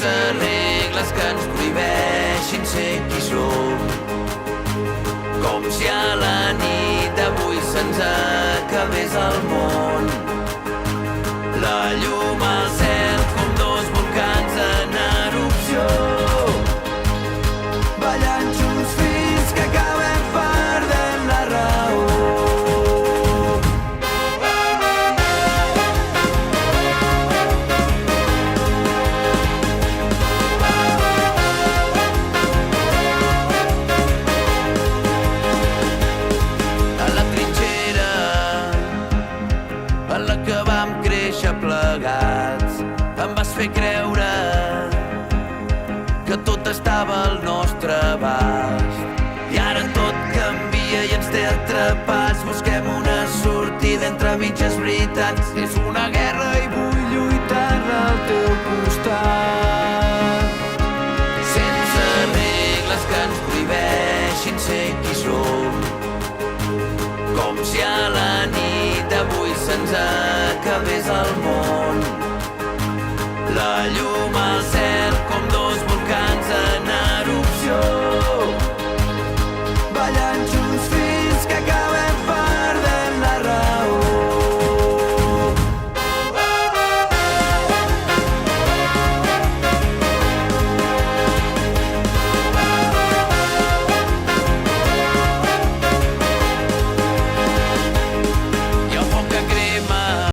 sense regles que ens prohibeixin ser qui som. Com si a la nit d'avui se'ns acabés el món. La llum al cel com dos volcans en erupció, ballant junts fins que acabem perdent la raó. Plegats, em vas fer creure que tot estava al nostre abast. I ara tot canvia i ens té atrapats. Busquem una sortida entre mitges veritats. És una guerra i vull lluitar al teu costat. Sense regles que ens prohibeixin ser qui som. Com si a la nit d'avui se'ns acabés el món. La llum